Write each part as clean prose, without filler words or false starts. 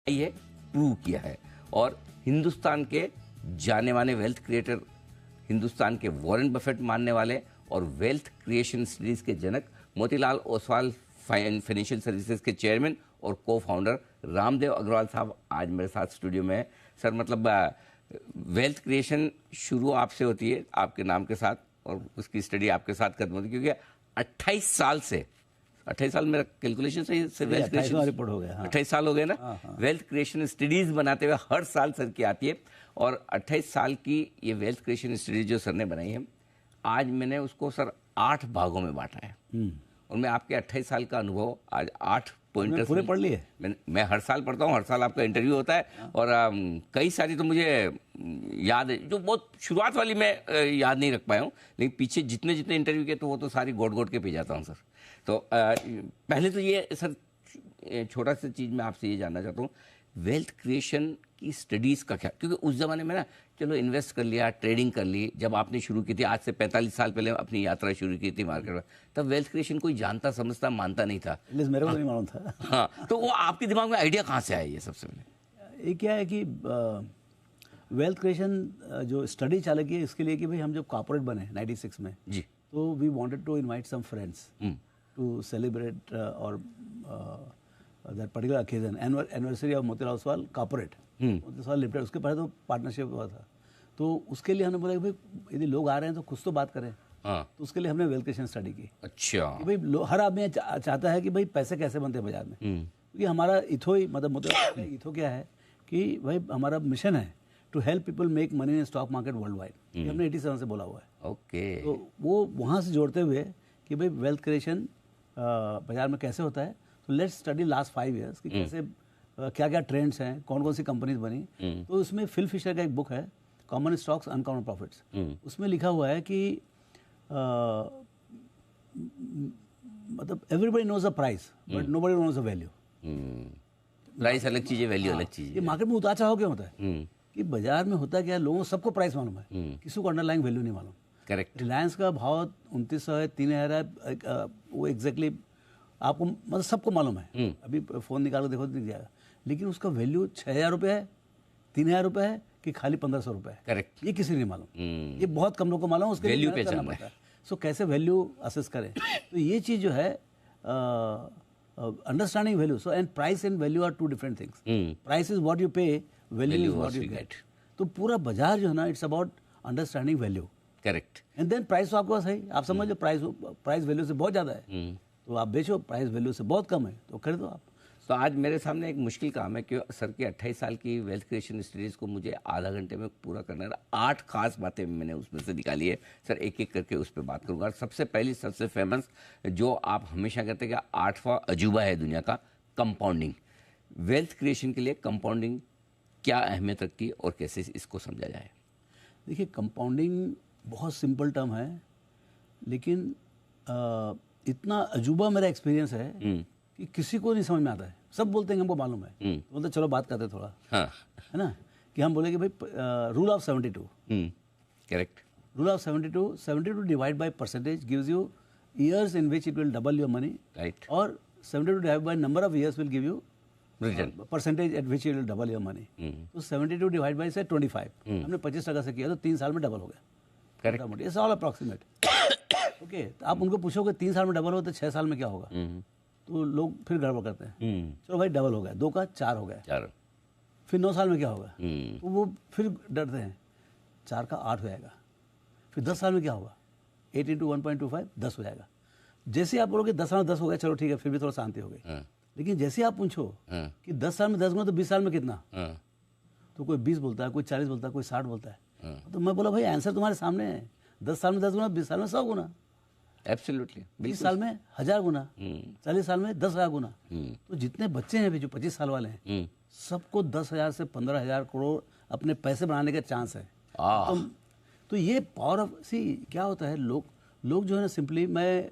ये प्रूव किया है। और हिंदुस्तान के जाने माने वेल्थ क्रिएटर, हिंदुस्तान के वॉरेन बफेट मानने वाले और वेल्थ क्रिएशन स्टडीज के जनक मोतीलाल ओसवाल फाइनेंशियल सर्विसेज के चेयरमैन और को फाउंडर रामदेव अग्रवाल साहब आज मेरे साथ स्टूडियो में है। सर, मतलब वेल्थ क्रिएशन शुरू आपसे होती है, आपके नाम के साथ, और उसकी स्टडी आपके साथ खत्म होती है, क्योंकि 28 साल मेरा कैलकुलेशन सही से वेल्थ क्रिएशन रिपोर्ट हो गया। 28 साल हो गए ना। वेल्थ क्रिएशन स्टडीज बनाते हुए हर साल सर की आती है, और 28 साल की ये वेल्थ क्रिएशन स्टडीज जो सर ने बनाई है, आज मैंने उसको सर 8 भागों में बांटा है। और मैं आपके 28 साल का अनुभव आज 8 पॉइंटर्स पूरे पढ़ लिए। मैं हर साल पढ़ता हूँ, हर साल आपका इंटरव्यू होता है, और कई सारी तो मुझे याद है, जो बहुत शुरुआत वाली मैं याद नहीं रख पाया हूँ, लेकिन पीछे जितने इंटरव्यू के तो वो तो सारी गोट के पी जाता हूँ सर। तो पहले तो ये सर छोटा सा चीज़ मैं आपसे ये जानना चाहता हूँ, वेल्थ क्रिएशन की स्टडीज़ का क्या, क्योंकि उस ज़माने में ना चलो इन्वेस्ट कर लिया, ट्रेडिंग कर ली, जब आपने शुरू की थी आज से 45 साल पहले अपनी यात्रा शुरू की थी मार्केट में, तब वेल्थ क्रिएशन कोई जानता समझता मानता नहीं था। मेरे को नहीं मालूम था। हाँ, तो वो आपके दिमाग में आइडिया कहाँ से आया ये सबसे पहले? ये क्या है कि वेल्थ क्रिएशन जो स्टडी चालू की है इसके लिए कि भाई हम जब कॉर्पोरेट बने 96 में जी, तो we wanted to invite some friends to celebrate और that particular occasion anniversary of Motilal Oswal corporate Motilal limited. उसके पहले तो पार्टनरशिप हुआ था, तो उसके लिए हमने बोला कि भाई यदि लोग आ रहे हैं तो कुछ तो बात करें। तो उसके लिए हमने वेल्थ क्रिएशन स्टडी की। अच्छा, कि भाई हर आदमी चाहता है कि भाई पैसे कैसे बनते हैं बाजार में, क्योंकि हमारा इथो ही मतलब मोतीलाल इथो क्या है कि भाई हमारा मिशन है to help people make money in stock market world wide. हमने 87 से बोला हुआ है। ओके, तो वो वहाँ से जोड़ते हुए कि भाई वेल्थ क्रिएशन बाजार में कैसे होता है, तो लेट्स स्टडी लास्ट 5 ईयर्स कि कैसे क्या क्या ट्रेंड्स हैं, कौन कौन सी कंपनीज बनी। तो उसमें फिल फिशर का एक बुक है कॉमन स्टॉक्स अनकॉमन प्रॉफिट्स, उसमें लिखा हुआ है कि मतलब everybody knows the price but nobody knows the value. Price अलग चीज़ है, वैल्यू अलग चीज़ ये मार्केट में उतार चढ़ाव क्यों होता है कि बाजार में होता क्या है, लोगों को सबको प्राइस मालूम है, किसी को अंडरलाइंग वैल्यू नहीं मालूम। करेक्ट। रिलायंस का भाव 2900 है, 3000 है, वो एग्जैक्टली आपको मतलब सबको मालूम है। अभी फ़ोन निकाल के देखो तो दिख जाएगा, लेकिन उसका वैल्यू 6000 रुपये है, 3000 रुपये है कि खाली 1500 रुपये है। करेक्ट, ये किसी नहीं मालूम। ये बहुत कम लोगों को मालूम, उसके वैल्यू लिए पे करना चलना पड़ता है। सो कैसे वैल्यू असेस करें, तो ये चीज़ जो है understanding value. So and price and value are 2 different things. Price is what you pay, value is what you get. तो पूरा बाजार जो है ना, it's about understanding value. Correct. And then price तो आपके पास है, आप समझ लो प्राइस वैल्यू से बहुत ज़्यादा है, तो आप बेचो, प्राइस वैल्यू से बहुत कम है तो खरीदो आप। तो आज मेरे सामने एक मुश्किल काम है कि सर की 28 साल की वेल्थ क्रिएशन स्टडीज को मुझे आधा घंटे में पूरा करना है। 8 खास बातें मैंने उसमें से निकाली है सर, एक एक करके उस पर बात करूँगा। और सबसे पहली, सबसे फेमस, जो आप हमेशा कहते हैं कि 8वां अजूबा है दुनिया का, कंपाउंडिंग। वेल्थ क्रिएशन के लिए कंपाउंडिंग क्या अहमियत रखती है और कैसे इसको समझा जाए? देखिए, कंपाउंडिंग बहुत सिंपल टर्म है, लेकिन इतना अजूबा मेरा एक्सपीरियंस है कि किसी को नहीं समझ में आता है। सब बोलते हैं कि हमको मालूम है, तो बोलते चलो बात करते थोड़ा। हाँ, है ना, कि हम बोले कि भाई rule of 72। Correct. Rule of 72 divide by percentage gives you years in which it will double your money, right. और 72 divide by number of years will give you return percentage eight which it will double your money. तो 72 divide by से 25, हमने 25% से किया तो 3 साल में double हो गया। Correct. It's all approximate. Okay, तो आप उनको पूछोगे 3 साल में डबल हो तो 6 साल में क्या होगा, तो लोग फिर गड़बड़ करते हैं। चलो भाई डबल हो गया, 2 का 4 हो गया, 4, फिर 9 साल में क्या होगा, तो वो फिर डरते हैं 4 का 8 हो जाएगा, फिर 10 साल में क्या होगा, 8 × 1.25 10 हो जाएगा। जैसे आप बोलोगे 10 साल में 10 हो गया, चलो ठीक है, फिर भी थोड़ा शांति हो गई। लेकिन जैसे आप पूछो कि 10 साल में 10 गुना तो 20 साल में कितना, तो कोई 20 बोलता है, कोई 40 बोलता है, कोई 60 बोलता है। तो मैं बोला भाई आंसर तुम्हारे सामने है, 10 साल में 10 गुना, 20 साल में 100 गुना, एब्सोल्युटली, 20 साल में 1000 गुना, 40 साल में 10,000 गुना। तो जितने बच्चे हैं अभी जो 25 साल वाले हैं, सबको 10,000 से 15,000 करोड़ अपने पैसे बनाने का चांस है। तो ये पावर ऑफ, सी क्या होता है, लोग जो है ना, सिंपली मैं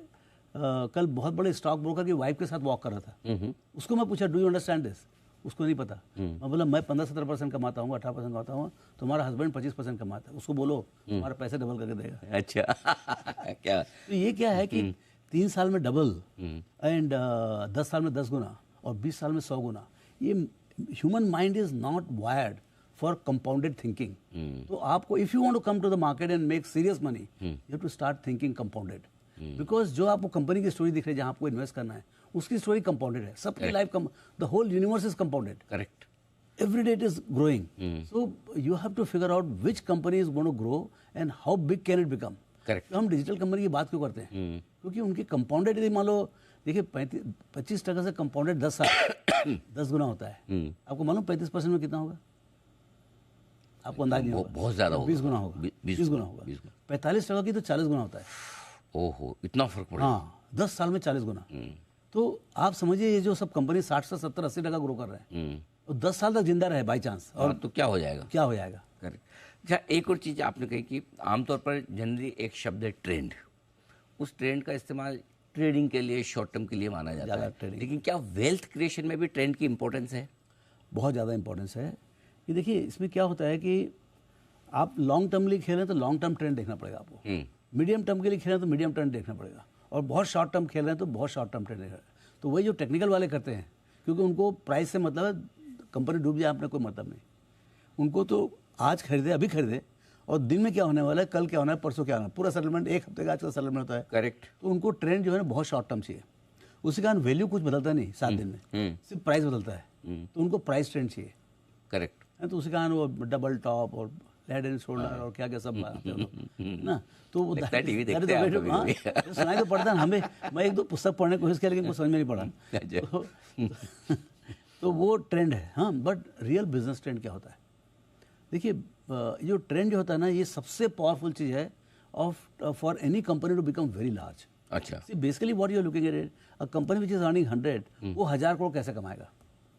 कल बहुत बड़े स्टॉक ब्रोकर की वाइफ के साथ वॉक कर रहा था, उसको मैं पूछा डू यू अंडरस्टैंड दिस, उसको नहीं पता। मैं बोला मैं 15-17% कमाता हूँ, 18% कमाता हूँ, तुम्हारा हस्बैंड 25% कमाता है, उसको बोलो तुम्हारा पैसे डबल करके देगा। अच्छा क्या? तो ये क्या है कि 3 साल में डबल एंड 10 साल में 10 गुना और 20 साल में 100 गुना, ये human mind is not wired for compounded thinking. तो आपको if you want to come to the market and make serious money, you have to start thinking compounded. Because जो आपको कंपनी की स्टोरी दिख रही है जहां आपको इन्वेस्ट करना है, उसकी स्टोरी कंपाउंडेड है. सबकी life, the whole universe is compounded. Correct. Every day it is growing. So you have to figure out which company is going to grow and how big can it become. Correct. तो हम digital company की बात क्यों करते हैं? क्योंकि उनकी compounded यदि मान लो देखिए 25% से कंपाउंडेड 10 साल 10 गुना होता है. आपको मालूम 35% में कितना होगा? आपको अंदाज नहीं होगा. बहुत ज्यादा होगा. 20 गुना होगा. 20 गुना होगा. 45% की तो 40 गुना होता है. ओहो, इतना फर्क पड़ा. हाँ, 10 साल में 40 गुना. तो आप समझिए ये जो सब कंपनी 60 से 70 80% ग्रो कर रहे हैं, तो 10 साल तक जिंदा रहे बाई चांस, और तो क्या हो जाएगा? क्या हो जाएगा? करेक्ट. अच्छा, एक और चीज़ आपने कही कि आमतौर पर जनरली एक शब्द है ट्रेंड. उस ट्रेंड का इस्तेमाल ट्रेडिंग के लिए, शॉर्ट टर्म के लिए माना जाता है. लेकिन क्या वेल्थ क्रिएशन में भी ट्रेंड की इंपॉर्टेंस है? बहुत ज़्यादा इंपॉर्टेंस है. ये देखिए इसमें क्या होता है कि आप लॉन्ग टर्म के लिए खेल रहे हैं तो लॉन्ग टर्म ट्रेंड देखना पड़ेगा आपको. मीडियम टर्म के लिए खेल रहे हैं तो मीडियम टर्म देखना पड़ेगा. और बहुत शॉर्ट टर्म खेल रहे हैं तो बहुत शॉर्ट टर्म ट्रेंड देखना. तो वही जो टेक्निकल वाले करते हैं, क्योंकि उनको प्राइस से मतलब है, कंपनी डूब जाए आपने कोई मतलब नहीं. उनको तो आज खरीदे, अभी खरीदे, और दिन में क्या होने वाला है, कल क्या होना है, परसों क्या होना है, पूरा सेटलमेंट एक हफ्ते का आजकल सेटलमेंट होता है. करेक्ट. तो उनको ट्रेंड जो है ना बहुत शॉर्ट टर्म चाहिए. उसी कारण वैल्यू कुछ बदलता नहीं 7 दिन में, सिर्फ प्राइस बदलता है. तो उनको प्राइस ट्रेंड चाहिए. करेक्ट. तो उसी कारण वो डबल टॉप और हेड एंड शोल्डर और क्या क्या सब ना. तो वो सुनाई तो पड़ता है हमें. मैं एक दो पुस्तक पढ़ने की कोशिश की लेकिन कुछ समझ में नहीं पड़ा. तो वो ट्रेंड है. हाँ, बट रियल बिजनेस ट्रेंड क्या होता है? देखिए जो ट्रेंड जो होता है ना, ये सबसे पावरफुल चीज़ है of for any company to become very large. अच्छा. Basically what you are looking at, a company which is earning 100, वो 1000 करोड़ कैसे कमाएगा?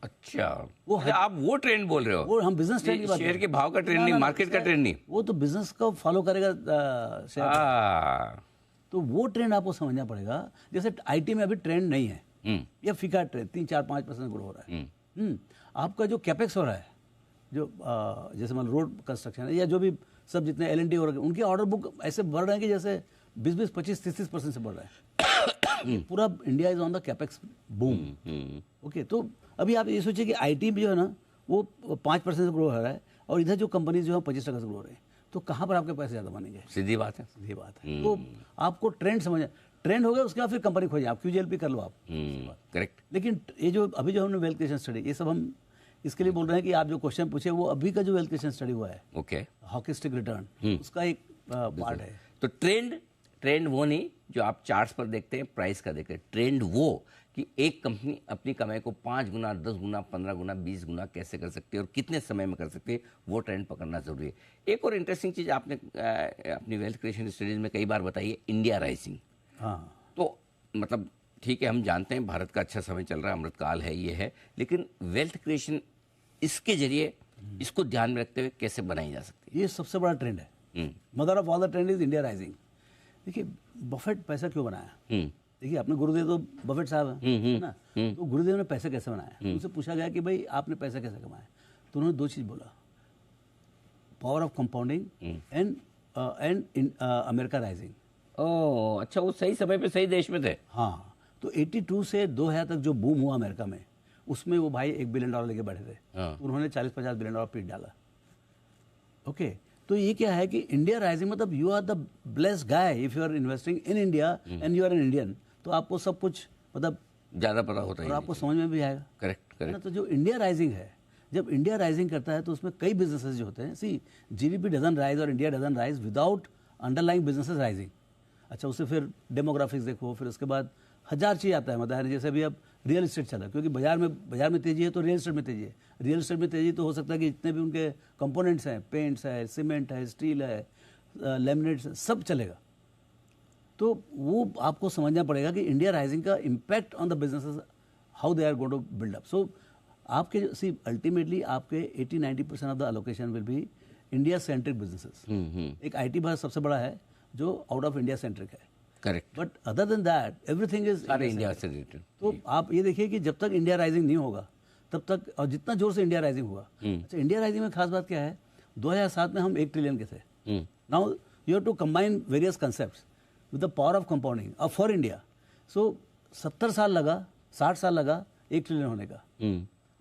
अच्छा, वो आप वो ट्रेंड बोल रहे हो? वो हम बिजनेस ट्रेंड की बात, शेयर के भाव का ट्रेंड नहीं, मार्केट का ट्रेंड नहीं. वो तो बिजनेस को फॉलो करेगा शेयर. तो वो ट्रेंड आपको समझना पड़ेगा. जैसे आईटी में अभी ट्रेंड नहीं है, या फीका ट्रेंड 3-4-5% ग्रो हो रहा है. आपका जो कैपेक्स हो रहा है, जो जैसे मान रोड कंस्ट्रक्शन है या जो भी सब जितने L&T हो रहे हैं, उनके ऑर्डर बुक ऐसे बढ़ रहे हैं कि जैसे 20-20, 25-30% से बढ़ रहा है. पूरा India is on the capex boom. Okay, तो अभी आप ये सोचिए कि आईटी भी जो है ना वो 5% से ग्रो हो रहा है, और इधर जो कंपनीज जो है 25% से ग्रो हो रहे हैं. तो कहाँ पर आपके पैसे ज़्यादा बनेंगे? सीधी बात है. सीधी बात है. तो आपको ट्रेंड समझ, ट्रेंड हो गया उसके बाद फिर कंपनी खोजिए. आप QGLP कर लो आप. करेक्ट. लेकिन ये जो अभी जो हमने वेल्थ क्रिएशन स्टडी, ये सब हम इसके लिए बोल रहे हैं कि आप जो क्वेश्चन पूछे वो अभी का जो वेल्थ क्रिएशन स्टडी हुआ है, ओके, हॉकी स्टिक रिटर्न, उसका एक पार्ट है. तो ट्रेंड वो नहीं जो आप चार्ट्स पर देखते हैं, प्राइस का देखते हैं. ट्रेंड वो कि एक कंपनी अपनी कमाई को 5 गुना, 10 गुना, 15 गुना, 20 गुना कैसे कर सकती है और कितने समय में कर सकती है, वो ट्रेंड पकड़ना जरूरी है. एक और इंटरेस्टिंग चीज़ आपने अपनी वेल्थ क्रिएशन स्टडीज में कई बार बताई है, इंडिया राइजिंग. हाँ, तो मतलब ठीक है, हम जानते हैं भारत का अच्छा समय चल रहा है, अमृतकाल है, ये है, लेकिन वेल्थ क्रिएशन इसके जरिए इसको ध्यान में रखते हुए कैसे बनाई जा सकती है? ये सबसे बड़ा ट्रेंड है. Mother of all the trend is India rising. देखिए बफेट पैसा क्यों बनाया? देखिए अपने गुरुदेव तो बफेट साहब हैं ना. तो गुरुदेव ने पैसे कैसे बनाया? उनसे पूछा गया कि भाई आपने पैसा कैसे कमाया? तो उन्होंने 2 चीज़ बोला, power of compounding and America rising. ओह अच्छा, वो सही समय पे सही देश में थे. हाँ, तो 82 से 2000 तक जो बूम हुआ अमेरिका में, उसमें वो भाई $1 बिलियन लेके बैठे थे. तो उन्होंने 40-50 बिलियन डॉलर पीट डाला. ओके, तो ये क्या है कि इंडिया राइजिंग मतलब you are the blessed guy if you are investing in India and you are an Indian. तो आपको सब कुछ मतलब ज़्यादा पता होता है और आपको समझ में भी आएगा. करेक्ट. तो जो इंडिया राइजिंग है, जब इंडिया राइजिंग करता है तो उसमें कई बिजनेसेस जो होते हैं. सी GDP डजन राइज और India doesn't rise without underlying businesses rising. अच्छा, उससे फिर डेमोग्राफिक्स देखो, फिर उसके बाद 1000 चीज़ आता है. मतलब जैसे अभी अब रियल इस्टेट चला, क्योंकि बाजार में तेजी है तो रियल इस्टेट में तेजी है. रियल इस्टेट में तेजी तो हो सकता है कि जितने भी उनके कंपोनेंट्स हैं, पेंट्स है, सीमेंट है, स्टील है, लेमिनेट्स, सब चलेगा. तो वो आपको समझना पड़ेगा कि इंडिया राइजिंग का impact on the businesses, how they are going to build up. So आपके अल्टीमेटली आपके 80-90% of the allocation will be India centric businesses. एक IT भारत सबसे बड़ा है जो आउट ऑफ इंडिया सेंट्रिक है. Correct. But other than that everything is India से related. तो आप ये देखिए कि जब तक इंडिया राइजिंग नहीं होगा तब तक, और जितना जोर से इंडिया राइजिंग हुआ. अच्छा, इंडिया राइजिंग में खास बात क्या है, 2007 में हम 1 ट्रिलियन के थे. Now you have to combine various concepts with the power of compounding और फॉर इंडिया. सो 70 साल लगा, 60 साल लगा 1 ट्रिलियन होने का.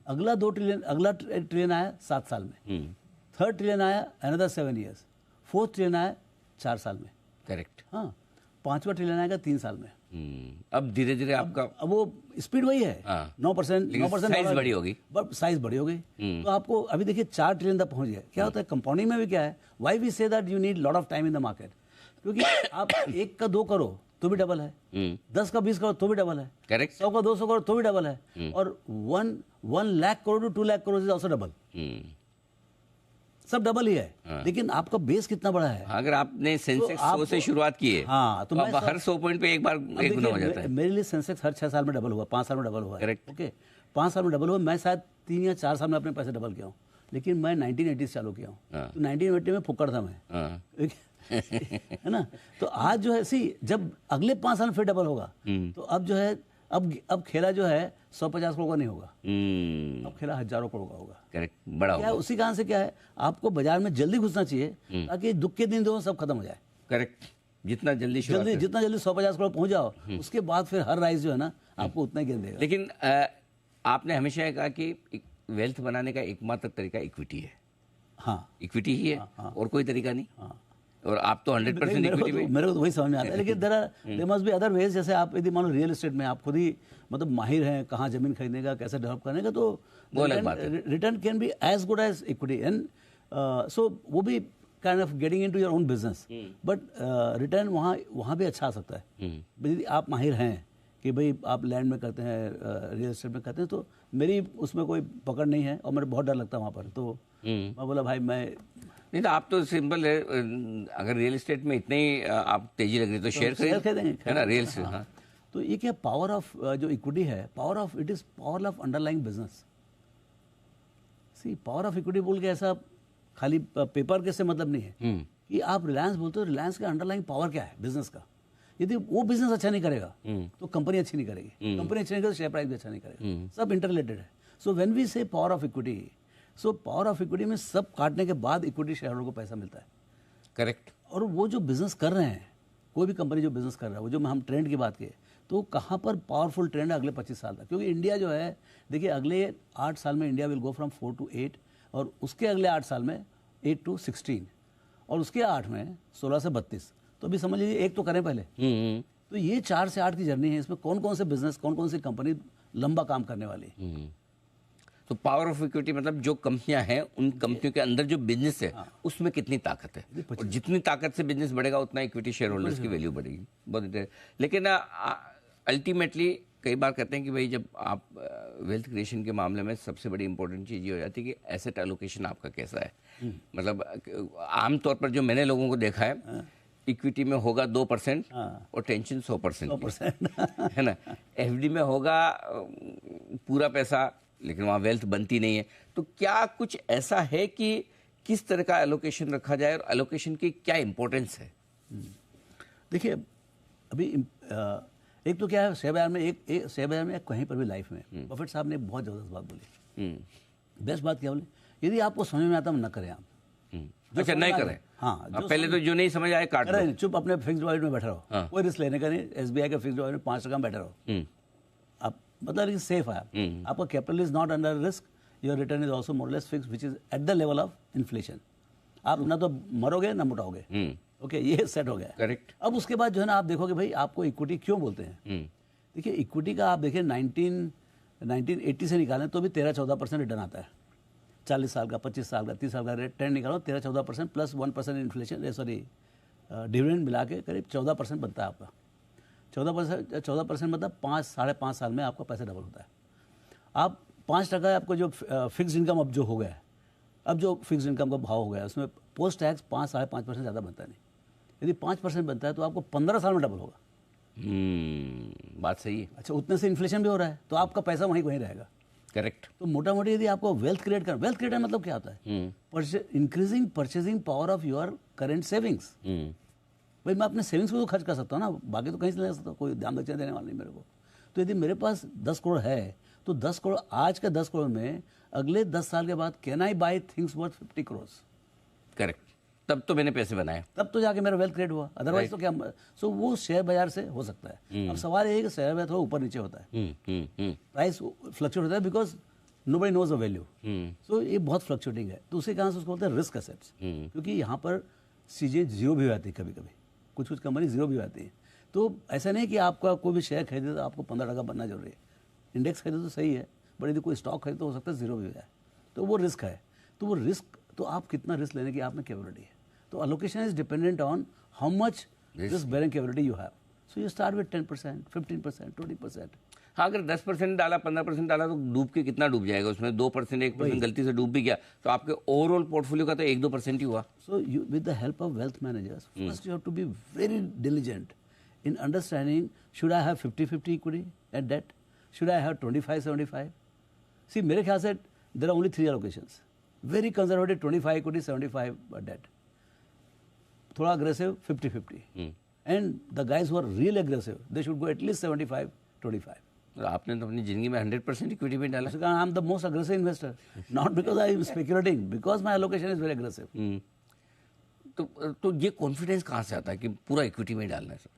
अगला 2 ट्रिलियन, अगला ट्रिलियन आया 7 साल में, थर्ड ट्रिलियन आया अनदर 7 years, फोर्थ ट्रिलियन आया 4 साल में। करेक्ट। हाँ, 5वां ट्रिलियन आएगा 3 साल में। अब धीरे धीरे आपका अब वो स्पीड वही है, 9%, साइज बड़ी होगी, साइज बड़ी हो गई। तो आपको अभी देखिए 4 ट्रिलियन तक पहुंच गया। क्या होता है कंपाउंडिंग में भी, क्या है, why we say that you need lot of time in the market, क्योंकि आप 1 का 2 करो तो भी डबल है, 10 का 20 करो तो भी डबल है, करेक्ट, 100 का 200 करो तो भी डबल है, और 1 lakh crore to 2 lakh crore is also double, सब डबल ही है। लेकिन आपका बेस कितना बड़ा है। अगर आपने सेंसेक्स 100 से शुरुआत की है, हाँ, तो अब हर 100 पॉइंट पे एक बार एक गुना हो जाता है। मेरे लिए सेंसेक्स हर 6 साल में डबल हुआ, 5 साल में डबल हुआ। करेक्ट। ओके, 5 साल में डबल हुआ। मैं शायद 3 या 4 साल में अपने पैसे डबल किया हूँ, लेकिन मैं 1980 से चालू किया हूँ। तो 1980 में फुक्कड़ था मैं, है ना। तो आज जो है, जब अगले 5 साल में फिर डबल होगा, तो अब जो है, अब खेला जो है 150 करोड़ का नहीं होगा, अब खेला हजारों करोड़ का होगा। करेक्ट, बड़ा क्या उसी कारण से क्या है, आपको बाजार में जल्दी घुसना चाहिए ताकि दुख के दिन जो सब खत्म हो जाए। करेक्ट, जितना जल्दी 150 करोड़ पहुंच जाओ, उसके बाद फिर हर राइज जो है ना आपको उतना ही गेन देगा। लेकिन आपने हमेशा ये कहा कि वेल्थ बनाने का एकमात्र तरीका इक्विटी है। हाँ, इक्विटी ही है, और कोई तरीका नहीं। हाँ। और आप तो 100% इक्विटी में। मेरे को तो वही समझ में आता है, लेकिन there must be other ways. जैसे आप यदि मान लो रियल एस्टेट में आप खुद ही मतलब माहिर हैं, कहाँ जमीन खरीदने का, कैसे डेवलप करने का, तो वो अलग बात है। Return can be as good as equity, and so वो भी kind of getting into your own business, but return वहाँ भी अच्छा आ सकता है यदि आप माहिर हैं कि भाई आप लैंड में करते हैं, रियल एस्टेट में करते हैं। तो मेरी उसमें कोई पकड़ नहीं है और मेरे बहुत डर लगता है वहाँ पर। तो मैं बोला भाई मैं नहीं, तो आप तो सिंपल है, अगर रियल एस्टेट में इतने ही आप तेजी लग रही तो शेयर खरीदेंगे, है ना, रियल एस्टेट। हाँ, तो ये क्या पावर ऑफ जो इक्विटी है, power of it is power of underlying business. See, power of equity बोल के ऐसा खाली पेपर के से मतलब नहीं है कि आप रिलायंस बोलते हो, रिलायंस का अंडरलाइंग पावर क्या है बिजनेस का। यदि वो बिजनेस अच्छा नहीं करेगा तो कंपनी अच्छी नहीं करेगी, कंपनी अच्छी नहीं करेगी तो शेयर प्राइस भी अच्छा नहीं करेगा, सब इंटररिलेटेड है। सो व्हेन वी से power of equity, so power of equity में सब काटने के बाद इक्विटी शेयर होल्डर को पैसा मिलता है। करेक्ट। और वो जो बिजनेस कर रहे हैं, कोई भी कंपनी जो बिजनेस कर रहा है, वो जो हम ट्रेंड की बात किए, तो कहाँ पर पावरफुल ट्रेंड है अगले 25 साल तक। क्योंकि इंडिया जो है, देखिए अगले 8 साल में India will go from 4 to 8, और उसके अगले 8 साल में 8 to 16, और उसके 8 में 16 से 32। तो अभी समझ लीजिए एक तो करें पहले। तो ये 4 से 8 की जर्नी है। इसमें कौन कौन से बिजनेस, कौन कौन सी कंपनी लंबा काम करने वाली है। तो पावर ऑफ इक्विटी मतलब जो कंपनियां हैं, उन कंपनियों के अंदर जो बिजनेस है, उसमें कितनी ताकत है, और जितनी ताकत से बिजनेस बढ़ेगा उतना इक्विटी शेयर होल्डर्स की वैल्यू बढ़ेगी। बहुत। लेकिन अल्टीमेटली कई बार कहते हैं कि भाई जब आप वेल्थ क्रिएशन के मामले में सबसे बड़ी इंपॉर्टेंट चीज़ ये हो जाती है कि एसेट एलोकेशन आपका कैसा है। मतलब आमतौर पर जो मैंने लोगों को देखा है, इक्विटी में होगा 2% और टेंशन 100% है ना। एफडी में होगा पूरा पैसा, लेकिन वहाँ वेल्थ बनती नहीं है। तो क्या कुछ ऐसा है कि किस तरह का एलोकेशन रखा जाए, और एलोकेशन की क्या इंपॉर्टेंस है? देखिए अभी एक तो क्या है, शेयर बाजार में एक शेयर बाजार में कहीं पर भी लाइफ में बफेट साहब ने बहुत जबरदस्त बात बोली। बेस्ट बात क्या बोली, यदि आपको समझ में आता है न करें आप। अच्छा, नहीं करें। हाँ, पहले तो जो नहीं समझ आए काट दो, चुप अपने फिक्स डिपॉजिट में बैठे रहो, कोई रिस्क लेने का नहीं। एसबीआई के फिक्स डिपॉजिट में 5% बैठे रहो, आप मतलब सेफ है। आपका capital is not under risk, your return is also more less fix, which is at the level of inflation. आप ना तो मरोगे ना मोटाओगे। ओके, ये सेट हो गया। करेक्ट। अब उसके बाद जो है ना, आप देखोगे भाई आपको इक्विटी क्यों बोलते हैं। देखिए इक्विटी का आप देखिए 1980 से निकालें तो भी 13-14% रिटर्न आता है। 40 साल का, 25 साल का, 30 साल का रिटर्न निकालो, 13-14% प्लस 1% इन्फ्लेशन, सॉरी डिविडेंड मिला के करीब 14% बनता है आपका। 14% मतलब 5-5.5 साल में आपका पैसा डबल होता है। आप 5% आपको जो फिक्स इनकम अब जो हो गया है, अब जो फिक्स इनकम का भाव हो गया है, उसमें पोस्ट टैक्स 5-5.5% ज़्यादा बनता नहीं। यदि 5% बनता है तो आपको 15 साल में डबल होगा। बात सही है। अच्छा, उतने से इन्फ्लेशन भी हो रहा है तो आपका पैसा वहीं रहेगा। करेक्ट। तो मोटा मोटी यदि आपको वेल्थ क्रिएट करना, वेल्थ क्रिएट मतलब क्या होता है, increasing purchasing power of your current savings. भाई मैं अपने सेविंग्स को तो खर्च कर सकता हूँ ना, बाकी तो कहीं से ले सकता हूँ, कोई दाम दक्षिणा देने वाला नहीं मेरे को। तो यदि मेरे पास 10 करोड़ है तो 10 करोड़, आज का 10 करोड़ में अगले 10 साल के बाद can I buy things worth 50 crore. Correct. तब तो मैंने पैसे बनाए, तब तो जाके मेरा वेल्थ क्रिएट हुआ, अदरवाइज तो क्या। सो वो शेयर बाजार से हो सकता है। अब सवाल ये है कि शेयर बाजार थोड़ा ऊपर नीचे होता है, प्राइस फ्लक्चुएट होता है, because nobody knows the value. So ये बहुत फ्लक्चुएटिंग है, तो उसी कारण से उसको बोलते हैं रिस्क एसेट्स, क्योंकि यहाँ पर चीज़ें जीरो भी आती है कभी कभी, कुछ कुछ कंपनी जीरो भी आती है। तो ऐसा नहीं कि आपका कोई भी शेयर खरीदे तो आपको 15 बनना जरूरी है, इंडेक्स खरीदे तो सही है, बट यदि कोई स्टॉक खरीदे तो हो सकता है जीरो भी हो जाए, तो वो रिस्क है। तो वो रिस्क, तो आप कितना रिस्क लेने की आप में कैपेबिलिटी है, तो allocation is dependent on how much risk bearing capability you have. So you start with 10%, 15%, 20%। हाँ, अगर 10% डाला, 15% डाला तो डूब के कितना डूब जाएगा उसमें, 2%, 1% गलती से डूब भी गया तो आपके ओवरऑल पोर्टफोलियो का तो 1-2% ही हुआ। So you with the help of wealth managers, first you have to be very diligent in understanding, should I have 50-50 equity and debt? Should I have 25-75? See, मेरे ख्याल से there are only 3 allocations. Very conservative 25 equity, 75 debt. थोड़ा aggressive 50-50. And the guys who are real aggressive, they should go at least 75-25. आपने तो अपनी जिंदगी में 100% equity में डाला। I am the most aggressive investor, not because I am speculating, because my allocation is very aggressive. तो ये confidence कहाँ से आता है कि पूरा इक्विटी में डालना है सर?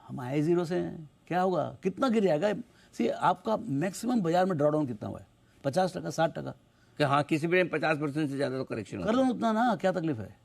हम आए जीरो से हैं, क्या होगा, कितना गिर जाएगा। सी, आपका मैक्सिमम बाजार में ड्रॉडाउन कितना हुआ है, 50%, 60%। कि हाँ, किसी भी 50% से ज़्यादा तो करेक्शन कर लो उतना ना, क्या तकलीफ है।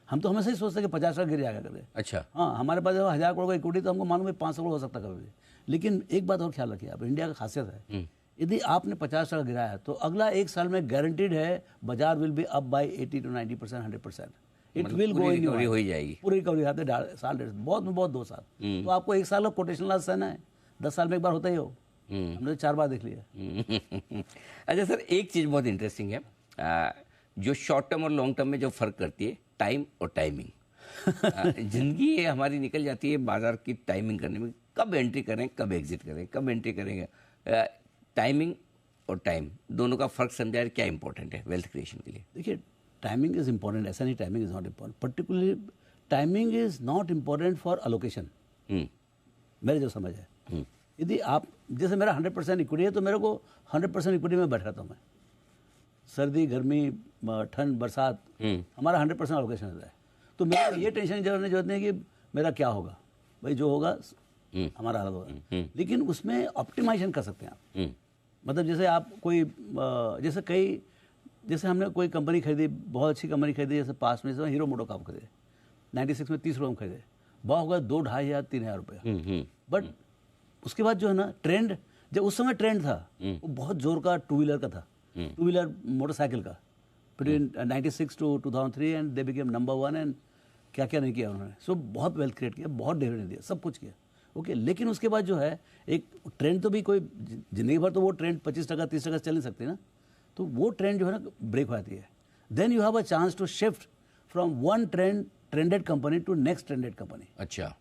हम तो हमेशा ही सोचते हैं कि 50% गिर जाएगा करके। अच्छा, हाँ, हमारे पास 1000 करोड़ का इक्विटी तो हमको मालूम है 500 करोड़ हो सकता है कभी भी। लेकिन एक बात और ख्याल रखिए आप, इंडिया का खासियत है, यदि आपने 50% गिराया तो अगला 1 साल में गारंटीड है बाजार will be up by 80 to 90%, 100%। It will go in, हो ही जाएगी पूरी रिकवरी आते साल डेढ़, बहुत में बहुत 2 साल। तो आपको 1 साल का कोटेशन लॉस सहना है, 10 साल में एक बार होता ही हो। हमने 4 बार देख लिया। अच्छा सर, एक चीज़ बहुत इंटरेस्टिंग है, जो शॉर्ट टर्म और लॉन्ग टर्म में जो फर्क करती है, टाइम और टाइमिंग। जिंदगी हमारी निकल जाती है बाजार की टाइमिंग करने में, कब एंट्री करें, कब एग्जिट करें, कब एंट्री करेंगे। टाइमिंग और टाइम दोनों का फर्क समझाए, क्या इंपॉर्टेंट है वेल्थ क्रिएशन के लिए? देखिए, टाइमिंग इज इंपॉर्टेंट, ऐसा नहीं timing is not important. Particularly timing is not important for allocation, मेरे जो समझ है। यदि आप, जैसे मेरा 100% इक्विटी है तो मेरे को 100% इक्विटी में बैठ रहता हूँ मैं, सर्दी गर्मी ठंड बरसात, हमारा 100% अलोकेशन रहता है। तो मेरे ये टेंशन की जरूरत नहीं कि मेरा क्या होगा, भाई जो होगा हमारा हालत होगा। लेकिन उसमें ऑप्टिमाइजेशन कर सकते हैं आप। मतलब जैसे आप कोई, जैसे हमने कोई कंपनी खरीदी, बहुत अच्छी कंपनी खरीदी, जैसे पास में जैसे हीरो मोटोकॉर्प खरीदे 96 में 30 रुपये में खरीदे, बहुत होगा 2-2,500 3,000 रुपये। बट उसके बाद जो है ना, ट्रेंड, जब उस समय ट्रेंड था वो बहुत जोर का टू व्हीलर का था, टू व्हीलर मोटरसाइकिल का, between 96 to 2003 and they became number 1 and क्या क्या नहीं किया उन्होंने। सो बहुत वेल्थ क्रिएट किया, बहुत डिविडेंड दिया, सब कुछ किया, ओके। लेकिन उसके बाद जो है एक ट्रेंड, तो भी कोई जिंदगी भर तो वो ट्रेंड 25% 30% चल नहीं सकती ना, तो वो ट्रेंड जो है ना ब्रेक हो जाती है। Then you have a chance to shift from one trended company to next trended company. अच्छा,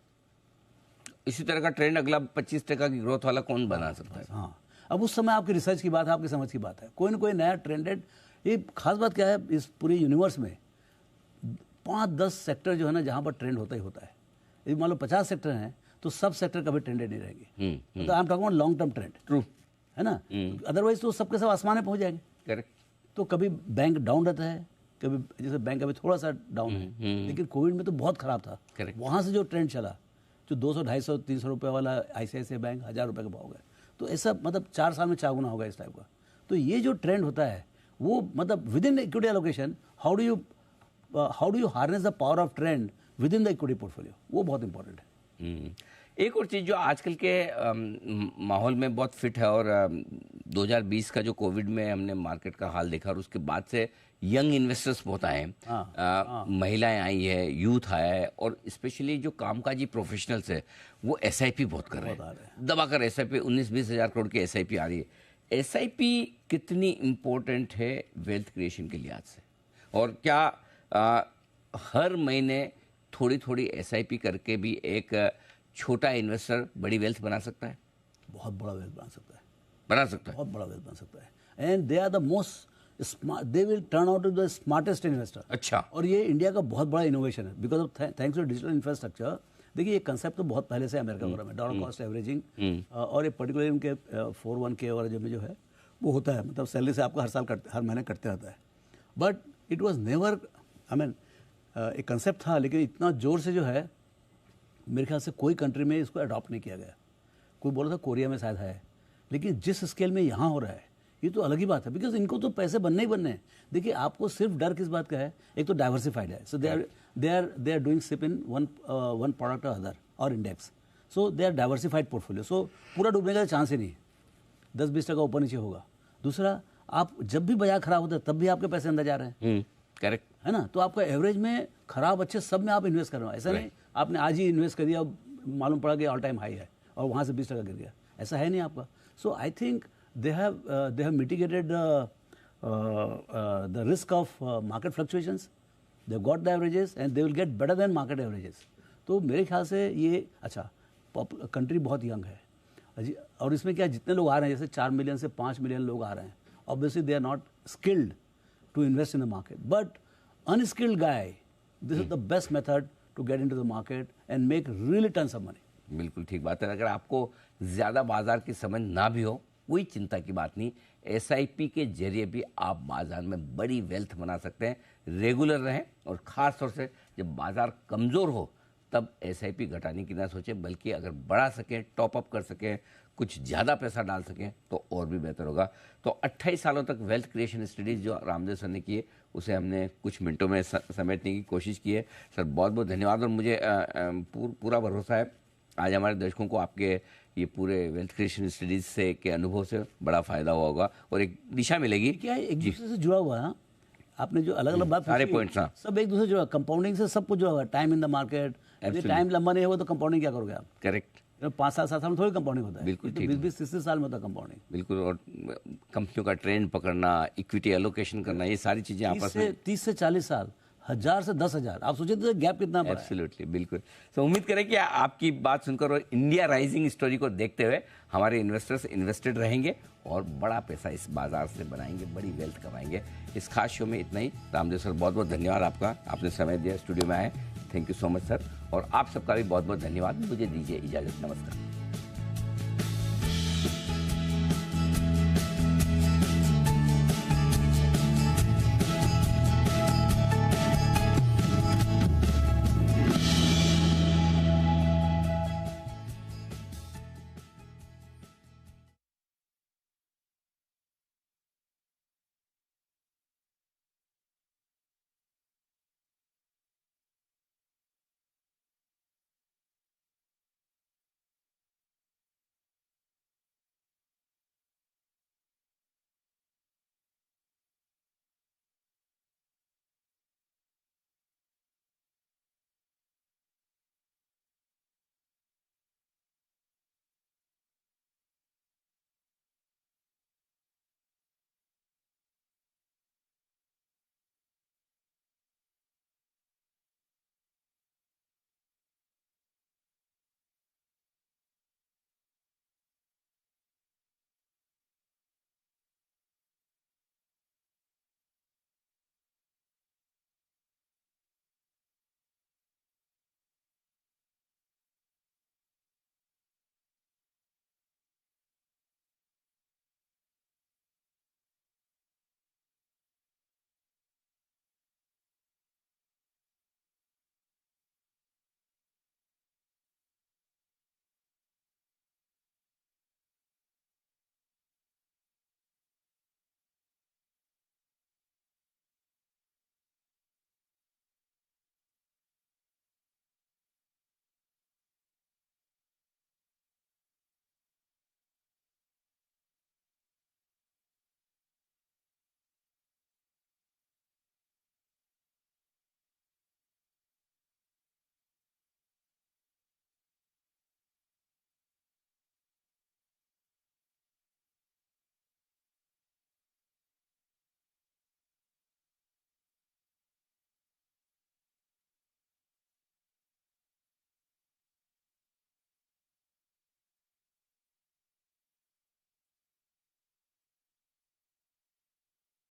इसी तरह का ट्रेंड अगला 25% की ग्रोथ वाला कौन बना सकता है? हाँ, अब उस समय आपकी रिसर्च की बात है, आपकी समझ की बात है, कोई ना कोई नया ट्रेंडेड। ये खास बात क्या है, इस पूरे यूनिवर्स में 5-10 सेक्टर जो है ना जहाँ पर ट्रेंड होता ही होता है। यदि मान लो 50 सेक्टर हैं तो सब सेक्टर कभी ट्रेंडेड नहीं रहेंगे। तो I am talking about long term trend, true है ना। अदरवाइज तो सबके सब आसमान में पहुंच जाएंगे। करेक्ट। तो कभी बैंक डाउन रहता है, कभी जैसे बैंक अभी थोड़ा सा डाउन है, लेकिन कोविड में तो बहुत खराब था। वहाँ से जो ट्रेंड चला, जो 200, 250, 300 रुपये वाला ICICI बैंक 1000 रुपये का भाव गया, तो ऐसा मतलब 4 साल में 4 गुना होगा इस टाइप का। तो ये जो ट्रेंड होता है वो मतलब with in equity allocation, how do you harness the power of trend with in the equity portfolio, वो बहुत इंपॉर्टेंट है। एक और चीज़ जो आजकल के माहौल में बहुत फिट है, और 2020 का जो कोविड में हमने मार्केट का हाल देखा, और उसके बाद से यंग इन्वेस्टर्स बहुत आए हैं, महिलाएं आई है, यूथ आया है, और स्पेशली जो कामकाजी प्रोफेशनल्स है वो SIP बहुत कर रहे हैं, दबाकर SIP 19-20 हज़ार करोड़ की SIP आ रही है। SIP कितनी इम्पोर्टेंट है वेल्थ क्रिएशन के लिहाज से, और क्या हर महीने थोड़ी थोड़ी SIP करके भी एक छोटा इन्वेस्टर बड़ी वेल्थ बना सकता है? बहुत बड़ा वेल्थ बना सकता है, बहुत बड़ा वेल्थ बना सकता है। And they are the most smart, they will turn out to the smartest investor. अच्छा। और ये इंडिया का बहुत बड़ा इनोवेशन है, because of thanks to digital infrastructure. देखिए, ये कंसेप्ट तो बहुत पहले से अमेरिका वगैरह में डॉलर कॉस्ट एवरेजिंग, और ये पर्टिकुलर उनके 401k वगैरह जो है वो होता है, मतलब सैलरी से आपको हर महीने कटते रहता है। But it was never, I mean एक कंसेप्ट था, लेकिन इतना जोर से जो है मेरे ख्याल से कोई कंट्री में इसको अडॉप्ट नहीं किया गया। कोई बोला था कोरिया में शायद है, लेकिन जिस स्केल में यहाँ हो रहा है, ये तो अलग ही बात है, बिकॉज इनको तो पैसे बनने ही बनने हैं। देखिए आपको सिर्फ डर किस बात का है, एक तो डाइवर्सिफाइड है, so they are doing SIP in one product और अदर और index, so they are diversified portfolio, so पूरा डूबने का चांस ही नहीं है, 10-20% ऊपर नीचे होगा। दूसरा, आप जब भी बाजार खराब होता है तब भी आपके पैसे अंदर जा रहे हैं, करेक्ट है ना, तो आपका एवरेज में खराब अच्छे सब में आप इन्वेस्ट कर रहे हो, ऐसा नहीं आपने आज ही इन्वेस्ट कर दिया मालूम पड़ा कि ऑल टाइम हाई है और वहाँ से 20% गिर गया, ऐसा है नहीं आपका। So I think they have mitigated the risk of market fluctuations. They've got the averages and they will get better than market averages. तो मेरे ख्याल से ये अच्छा कंट्री बहुत यंग है और इसमें क्या जितने लोग आ रहे हैं, जैसे 4 मिलियन से 5 मिलियन लोग आ रहे हैं, obviously they are not skilled to invest in the market, but unskilled guy, this is the best method to get into the market and make really tons of money. बिल्कुल ठीक बात है। अगर आपको ज़्यादा बाजार की समझ ना भी हो, कोई चिंता की बात नहीं, एसआईपी के जरिए भी आप बाजार में बड़ी वेल्थ बना सकते हैं। रेगुलर रहें और ख़ास तौर से जब बाजार कमज़ोर हो तब एसआईपी घटाने की ना सोचें, बल्कि अगर बढ़ा सकें, टॉप अप कर सकें, कुछ ज़्यादा पैसा डाल सकें तो और भी बेहतर होगा। तो 28 सालों तक वेल्थ क्रिएशन स्टडीज़ जो रामदेव सर ने की है उसे हमने कुछ मिनटों में समेटने की कोशिश की है। सर बहुत बहुत धन्यवाद और मुझे पूरा भरोसा है आज हमारे दर्शकों को आपके ये पूरे वेल्थ क्रिएशन स्टडीज से के अनुभव से बड़ा फायदा हुआ होगा और एक दिशा मिलेगी। क्या है, एक दूसरे से जुड़ा हुआ है, आपने जो अलग अलग बात सारे पॉइंट्स सब एक दूसरे से जुड़ा, कंपाउंडिंग से सब कुछ जुड़ा हुआ है, time in the market, time लंबा नहीं होगा तो कंपाउंडिंग क्या करोगे आप? करेक्ट, 5 साल 7 साल में थोड़ी कंपाउंडिंग होता है, बिल्कुल ठीक, 20-30 साल में होता है कंपाउंडिंग। बिल्कुल, और कंपनियों का ट्रेंड पकड़ना, इक्विटी एलोकेशन करना, ये सारी चीजें आपस में 30 से 40 साल, 1000 से 10,000, आप सोचिए तो गैप कितना बड़ा है। एब्सोल्युटली, बिल्कुल। तो उम्मीद करें कि आपकी बात सुनकर और इंडिया राइजिंग स्टोरी को देखते हुए हमारे इन्वेस्टर्स इन्वेस्टेड रहेंगे और बड़ा पैसा इस बाजार से बनाएंगे, बड़ी वेल्थ कमाएंगे। इस खास शो में इतना ही। रामदेव सर बहुत बहुत धन्यवाद आपका, आपने समय दिया, स्टूडियो में आए, thank you so much sir. और आप सबका भी बहुत बहुत धन्यवाद। मुझे दीजिए इजाजत, नमस्कार।